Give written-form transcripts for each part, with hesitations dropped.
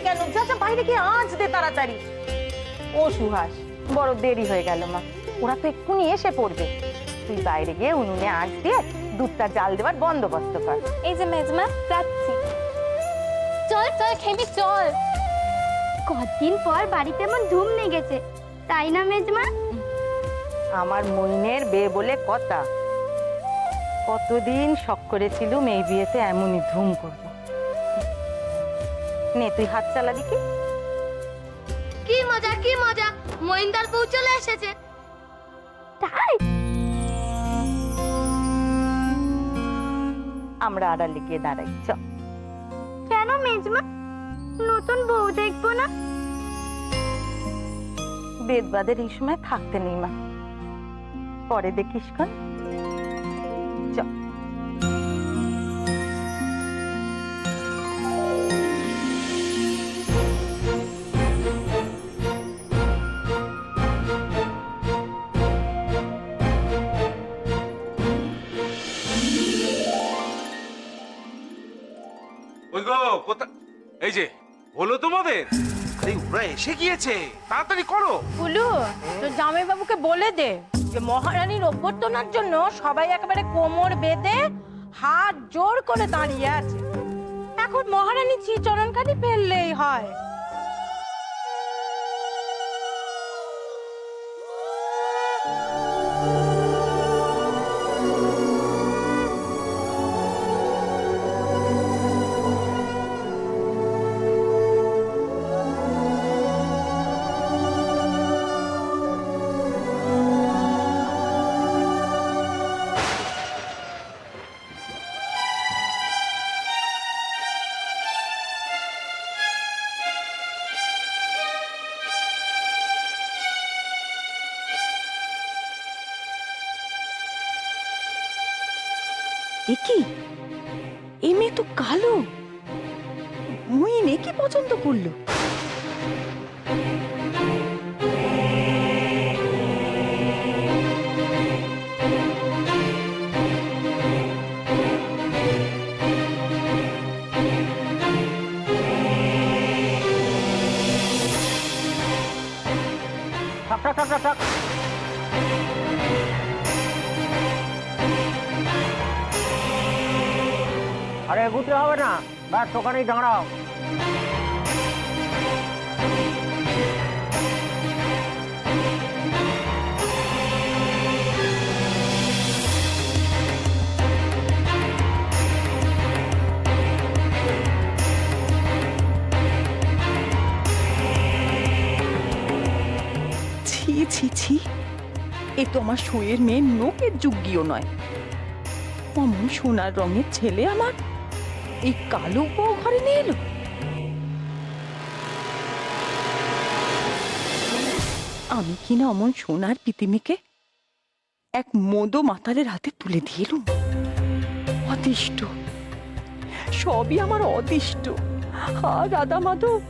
কেন? যা যা বাইরে গিয়ে আঁচ দে তাড়াতাড়ি। ও সুহাস, বড় দেরি হয়ে গেল মা, ওরা তো এক্ষুনি এসে পড়বে। তুই বাইরে গিয়ে উনুনে আঁচ দিয়ে দুধটা জাল দেওয়ার বন্দোবস্ত কর। এই যে মেজমা, যাচ্ছি। চল চল খেবি, চল। কতদিন পর বাড়িতে এমন ধুম লেগেছে, তাই না মেজমা? আমার মইনের বিয়ে বলে কথা। কতদিন শখ করেছিলুম এই বিয়েতে এমনই ধুম করব। নে তুই হাত চালা দেখি। কি মজা কি মজা, মইনদার বউ চলে এসেছে। তাই আমরা আড়ালে গিয়ে দাঁড়াই, চ। কেন মেজমা, নতুন বউ দেখবো না? বেদবাদের এই সময় থাকতে নেই মা, পরে দেখিস কন, চ। ওই গো কোথা, এই যে হলো তোমাদের? আরে ওরা এসে গিয়েছে, তাড়াতাড়ি করো। বুলু, তো জামাই বাবুকে বলে দে যে মহারানীর অভ্যর্থনার জন্য সবাই একেবারে কোমর বেঁধে হাত জোর করে দাঁড়িয়ে আছে। এখন মহারানী চরণখানি ফেললেই হয়। কি এই মেয়ে তো কালো, মইন কি পছন্দ করলো? থাক থাক থাক থাক, আরে এগুতে হবে না, ব্যাস ওখানেই দাঁড়াও। ছি ছি ছি, এ তো আমার শোয়ের মেয়ে নোকের যোগ্যও নয়। অমন সোনার রঙের ছেলে আমার এই কালো বউ ঘরে নিয়ে এলো। আমি কিনা অমন সোনার পিতিমিকে এক মোদো মাতালের হাতে তুলে দিয়ে এলুম। অদিষ্ট, সবই আমার অদিষ্ট। আর রাধা মাধব,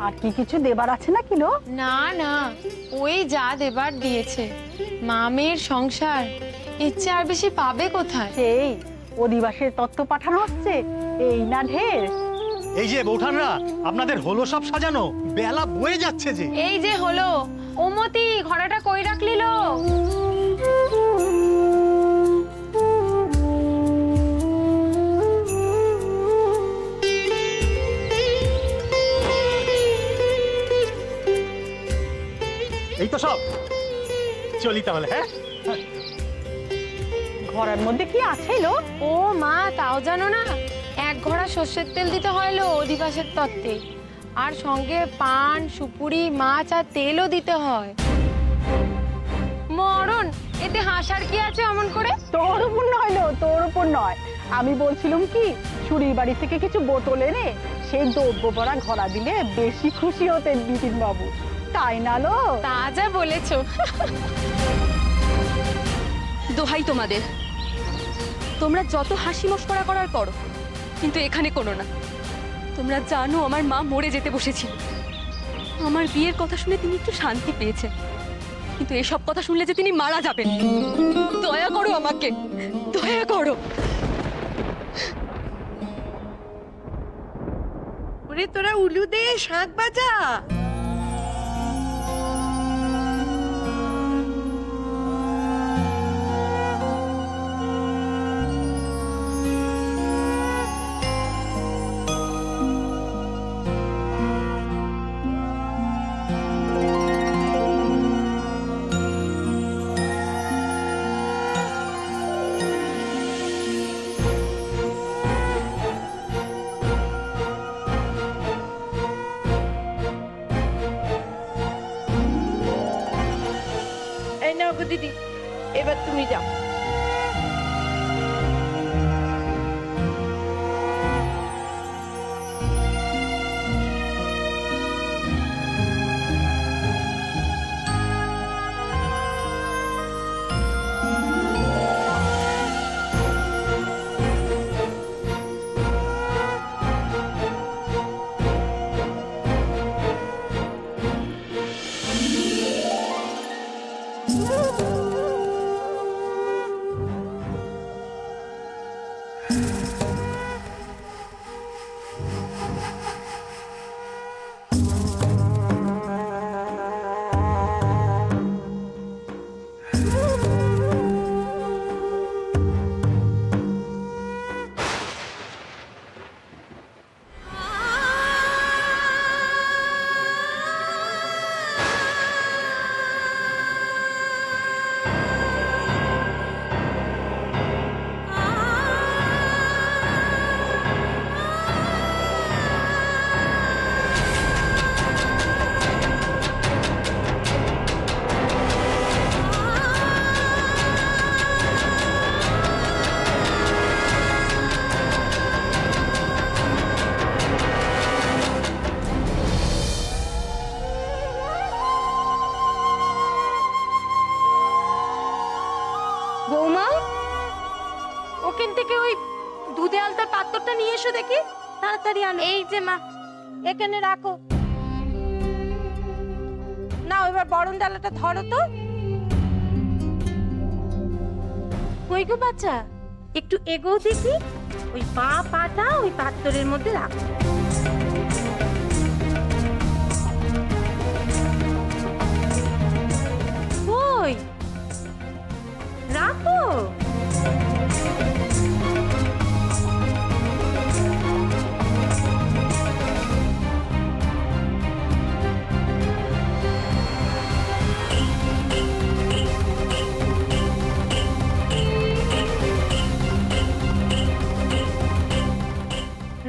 আর কি কিছু দেবার আছে না কিলো? না না, ওই যা দেবার দিয়েছে। মা মেয়ের সংসার, ইচ্ছে আর বেশি পাবে কোথায়? সেই অধিবাসের তত্ত্ব পাঠানো হচ্ছে, এই না ঢের। এই যে বৌঠানরা, আপনাদের হলো সব সাজানো? বেলা বয়ে যাচ্ছে যে। এই যে হলো। ওমতি, ঘোড়াটা কই রাখলিল? এই তো সব, চলি তাহলে। হ্যাঁ, ঘরের মধ্যে কি আছে লো? ও মা, তাও জানো না? এক ঘোড়া সর্ষের তেল দিতে হয় লো অধিবাসের তত্ত্বে, আর সঙ্গে পান, সুপুরি, মাছ আর তেলও দিতে হয়। মরণ, এতে হাসার কি আছে অমন করে? তোর উপর নয় লো, তোর উপর নয়। আমি বলছিলাম কি, সুরির বাড়ি থেকে কিছু বোতল এনে সেই দ্রব্য ভরা ঘোড়া দিলে বেশি খুশি হতেন বিপিন বাবু, তাই না লো? তা যা বলেছো। দোহাই তোমাদের, তোমরা যত হাসি মস্করা করার করো, কিন্তু এখানে করো না। তোমরা জানো আমার মা মরে যেতে বসেছিল, আমার বিয়ের কথা শুনে তিনি একটু শান্তি পেয়েছেন, কিন্তু এসব কথা শুনলে যে তিনি মারা যাবেন। দয়া করো আমাকে, দয়া করো। ওরে তোরা উলু দে, শাঁখ বাজা। এই নাও গো দিদি, এবার তুমি যাও। বৌমা, ওখান থেকে ওই দুধে আলতার পাত্রটা নিয়ে এসো দেখি, তাড়াতাড়ি আনো। এই যে মা। এখানে রাখো। না, এবার বরণ ডালাটা ধরো তো। কই গো বাচ্চা, একটু এগো দেখি। ওই পাটা ওই পাত্রের মধ্যে রাখো। কই রাখো।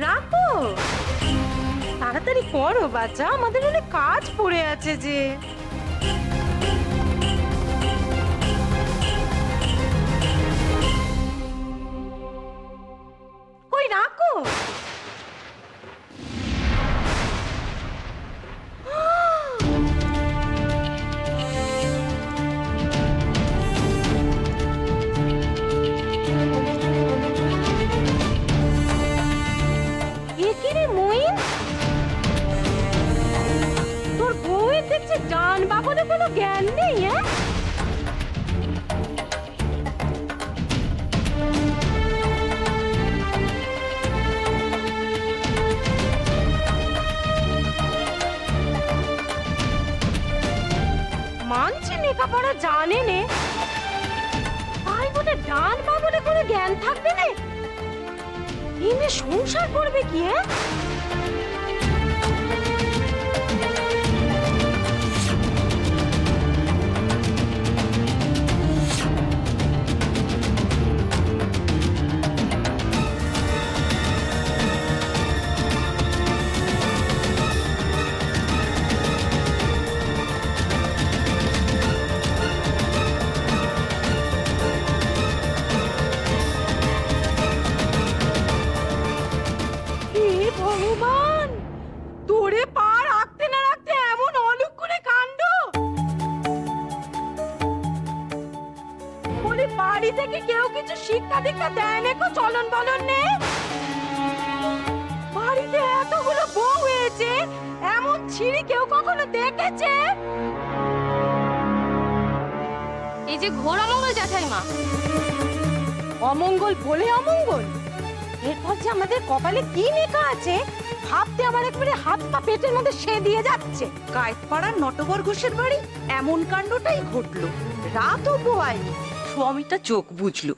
রাখো, তাড়াতাড়ি করো বাচ্চা, আমাদের অনেক কাজ পড়ে আছে যে। কই রাখো। এ কি রে মইন, তোর বউয়ের দেখছি ডান বাবনে কোনো জ্ঞান নেই। হ্যাঁ, মানছি লেখাপড়া জানে নে, তাই বলে ডান বাবনে কোনো জ্ঞান থাকবে না? ইমে সংসার করবে কি? হ্যাঁ, ভগবান, তোরে পা রাখতে না রাখতে এমন অলক্ষণে কাণ্ড। বলি বাড়ি থেকে কেউ কিছু শিক্ষা দীক্ষা দেয় না, চলন বলন নে। বাড়িতে এতগুলো বউ হয়েছে, এমন ছিঁড়ি কেউ কখনো ঘটেছে? এই যে ঘোর অমঙ্গল জ্যাঠাইমা। অমঙ্গল বলে অমঙ্গল? এরপর যে আমাদের কপালে কি লেখা আছে ভাবতে আমার একবারে হাত পা পেটের মধ্যে সে দিয়ে যাচ্ছে। কায়েতপাড়ার নটবর ঘোষের বাড়ি এমন কাণ্ডটাই ঘটলো। রাতও পোয়ায়নি, স্বামীটা চোখ বুঝলো।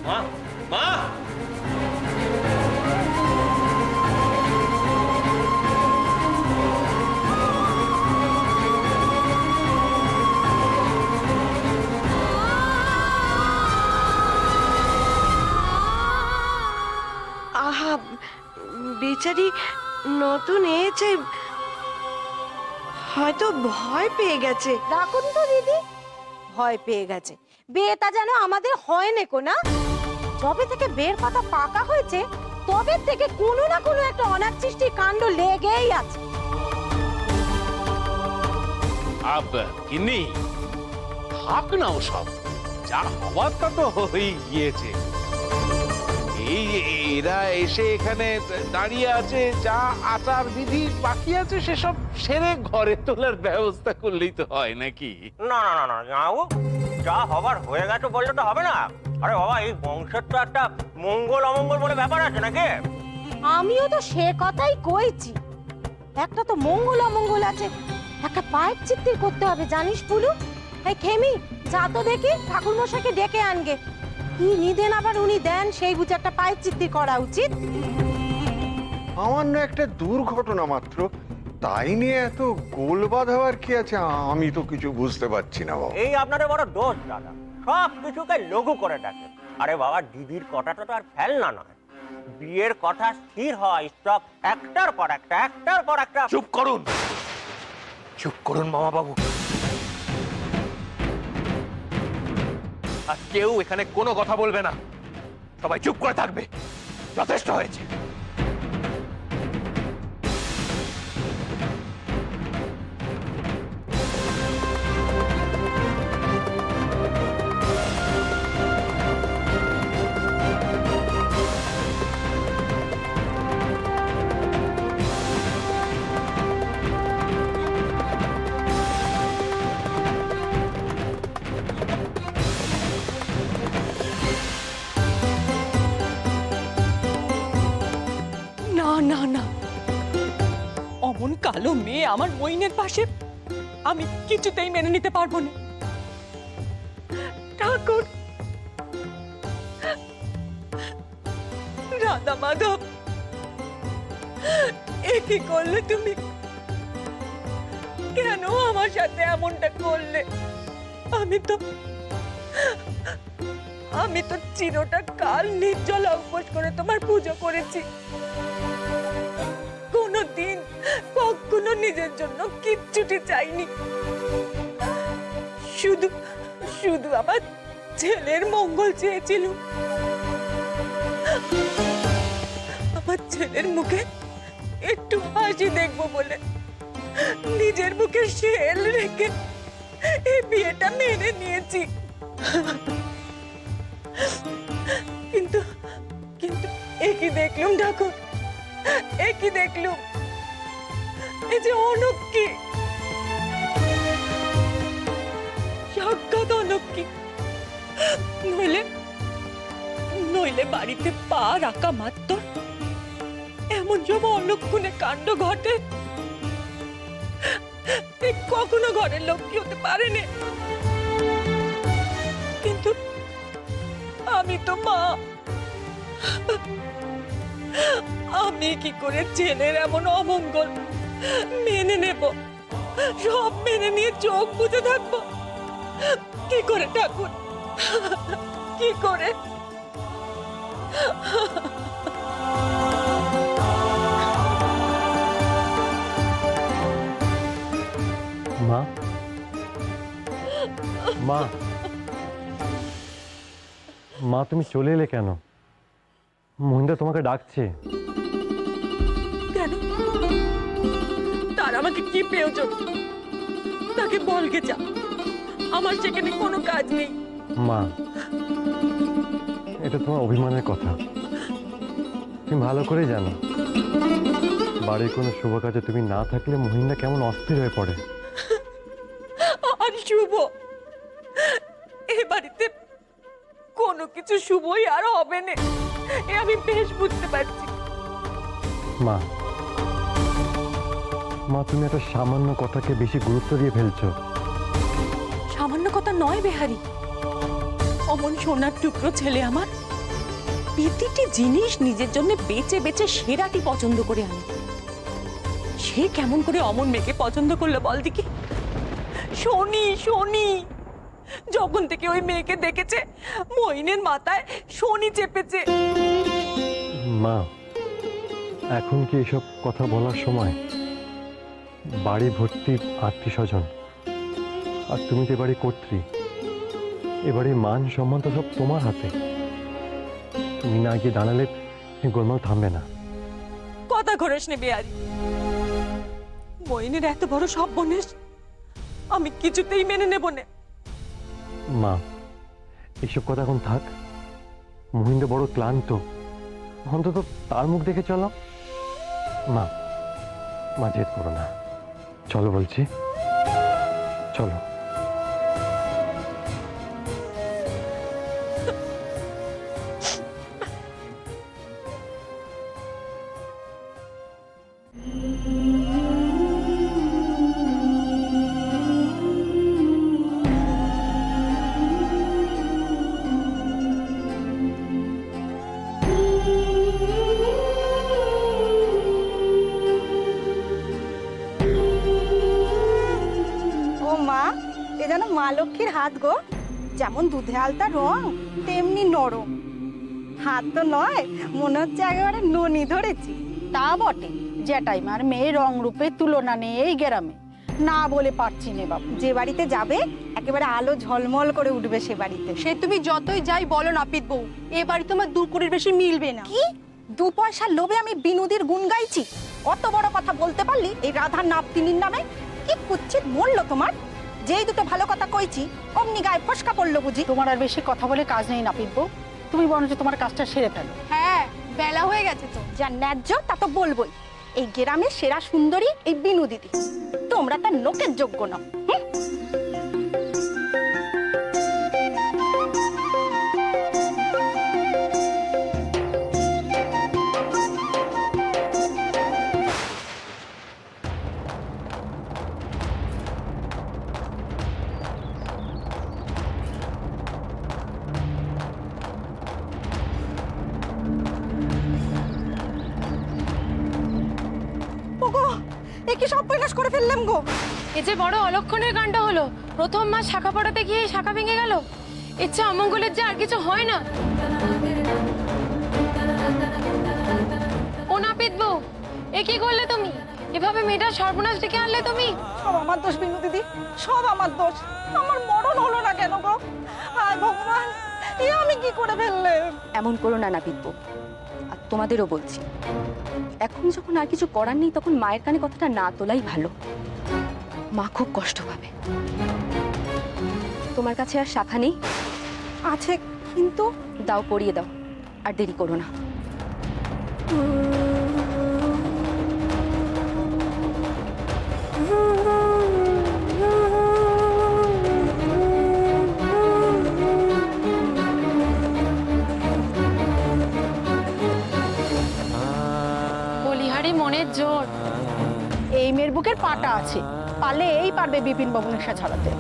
মা মা আহা, বেচারি নতুন এসেছে, হয়তো ভয় পেয়ে গেছে। রাখুন তো দিদি, ভয় পেয়ে গেছে। বিয়েটা যেন আমাদের হয় নেকো না। যবে থেকে বিয়ের কথা পাকা হয়েছে তবে থেকে কোনো না কোনো একটা অনাচ্ছিষ্টি কাণ্ড লেগেই আছে। আব কিন্নি থাক না ওসব, যা হওয়ার তা তো হয়েই গিয়েছে। এই এরা এসে এখানে দাঁড়িয়ে আছে, যা আচার বিধি বাকি আছে সেসব সেরে ঘরে তোলার ব্যবস্থা করলেই তো হয় নাকি? না না না না জামাইবাবু, যা হবার হয়ে গেছে বললে তো হবে না। আরে বাবা, এই বংশের তো একটা মঙ্গল অমঙ্গল বলে ব্যাপার আছে নাকি? আমিও তো সে কথাই কইছি, একটা তো মঙ্গল অমঙ্গল আছে, একটা পায়ের চিত্তির করতে হবে জানিস পুলু। এই খেমি, যা তো দেখি ঠাকুর মশাইকে ডেকে আনগে। কি নিদেন আবার উনি দেন সেই বুঝে একটা পায়ের চিত্তি করা উচিত। সামান্য একটা দুর্ঘটনা মাত্র, তাই নিয়ে এত গোলবাদ হওয়ার কি আছে? আমি তো কিছু বুঝতে পারছি না বাবা। এই আপনাদের বড় দোষ দাদা, সব কিছুকে লঘু করে দেখে। আরে বাবা, দিদির কথাটা তো আর ফেলনা নয়। বিয়ের কথা স্থির হয়, স্টক একটার পর একটা, একটার পর একটা। চুপ করুন, চুপ করুন মামা বাবু। আর কেউ এখানে কোনো কথা বলবে না, সবাই চুপ করে থাকবে। যথেষ্ট হয়েছে। না না না, অমন কালো মেয়ে আমার মইনের পাশে আমি কিছুতেই মেনে নিতে পারবো না। ঠাকুর, রাধা মাধব, এ কি করলে তুমি? কেন আমার সাথে এমনটা করলে? আমি তো চিরটা কাল নির্জলা উপোস করে তোমার পুজো করেছি। কোনদিন কখনো নিজের জন্য কিচ্ছুটি চাইনি, শুধু শুধু আমার ছেলের মঙ্গল চেয়েছিল। আমার ছেলের মুখে একটু হাসি দেখবো বলে নিজের মুখে শেল রেখে এই বিয়েটা মেনে নিয়েছি। কিন্তু কিন্তু একই দেখলুম ঠাকুর, একই দেখলুম, এই যে অলক্ষ্মী, সাক্ষাৎ অলক্ষ্মী। নইলে নইলে বাড়িতে পা রাখা মাত্র এমন সব অলক্ষণে কাণ্ড ঘটে, কখনো ঘরের লক্ষ্মী হতে পারেনি। কিন্তু আমি তো মা, আমি কি করে ছেলের এমন অমঙ্গল মেনে নেব? সব মেনে নিয়ে চোখ বুজে থাকবো কি করে ঠাকুর? কি করে? মা মা মা তুমি চলে এলে কেন? মহিন্দা তোমাকে ডাকছে। কেন? তার আমাকে কি প্রয়োজন? তাকে বলকে যা, আমার সেখানে কোনো কাজ নেই। মা, এটা তোমার অভিমানের কথা। তুমি ভালো করে জানো বাড়ির কোনো শুভ কাজে তুমি না থাকলে মহিন্দা কেমন অস্থির হয়ে পড়ে। আর শুভ, এ বাড়িতে কোনো কিছু শুভই আর হবে না, এ আমি বেশ বুঝতে পারছি। মা মা তুমি একটা সামান্য কথাকে বেশি গুরুত্ব দিয়ে ফেলছো। সামান্য কথা নয় বেহারি, অমন সোনার টুকরো ছেলে আমার প্রতিটি জিনিস নিজের জন্য বেছে বেছে সেরাটি পছন্দ করে আনে। সে কেমন করে অমন মেয়েকে পছন্দ করলো বল দেখি? শনি শনি, যখন থেকে ওই মেয়েকে দেখেছে মইনের মাথায় শনি চেপেছে। মা, এখন কি এসব কথা বলার সময়? বাড়ি ভর্তি আত্মীয় স্বজন, আর তুমি তো বাড়ি কর্ত্রী। এবারে মান সম্মান তো সব তোমার হাতে। তুমি না গিয়ে দাঁড়ালে গোলমাল থামবে না। কথা ঘোরাস নে বেয়ারি, মইনের এত বড় সর্বনাশ আমি কিছুতেই মেনে নেব না। মা, এইসব কথা এখন থাক। মহিন্দা বড় ক্লান্ত, অন্তত তার মুখ দেখে চলো। মা মা জেদ করো না, চলো বলছি, চলো। এ যেন মা লক্ষ্মীর হাত গো, যেমন দুধে আলতা রং তেমনি নরম। হাত তো নয়, মনে হচ্ছে একেবারে ননি ধরেছি। তা বটে, যেটাই মার মেয়ে রং রূপের তুলনা নেই এই গ্রামে, না বলে পারছি নে বাবু। যে বাড়িতে যাবে একেবারে আলো ঝলমল করে উঠবে সে বাড়িতে। সে তুমি যতই যাই বলো নাপিত বউ, এ বাড়ি তোমার 2 কোটির বেশি মিলবে না। কি 2 পয়সার লোভে আমি বিনুদির গুণ গাইছি? অত বড় কথা বলতে পারলি এই রাধার নাপতিনির নামে? কি কুচ্ছিত মরলো তোমার! যেই দুটো ভালো কথা কইছি অমনি গায়ে ফসকা পড়লো বুঝি। তোমার আর বেশি কথা বলে কাজ নেই নাপিত বউ, তুমি বরঞ্চ তোমার কাজটা সেরে ফেলো। হ্যাঁ, বেলা হয়ে গেছে তো। যা ন্যায্য তা তো বলবোই। এই গ্রামের সেরা সুন্দরী এই বিনু দিদি, তোমরা তার লোকের যোগ্য নও। কি সব বিনাশ করে ফেললাম গো। এ যে বড় অলক্ষণের কাণ্ড হলো। প্রথম মাস শাখা পড়াতে গিয়ে শাখা ভেঙে গেল। এর চেয়ে অমঙ্গলের যে আর কিছু হয় না। ও নাপিত বউ, এ কি করলে তুমি? এভাবে মেয়েটার সর্বনাশ ডেকে আনলে তুমি? সব আমার দোষ বিনু দিদি, সব আমার দোষ। আমার মরণ হলো না কেন গো? হায় ভগবান, এ আমি কি করে ফেললাম? এমন করো না নাপিত বউ, আর তোমাদেরও বলছি, এখন যখন আর কিছু করার নেই তখন মায়ের কানে কথাটা না তোলাই ভালো। মা খুব কষ্ট পাবে। তোমার কাছে আর শাখা নেই? আছে, কিন্তু দাও, পরিয়ে দাও, আর দেরি করো না। বলিহারি মনের জোর। এই মেয়ের বুকের পাটা আছে, পারলে এই পারবে বিপিন বাবু নেশা ছাড়াতে।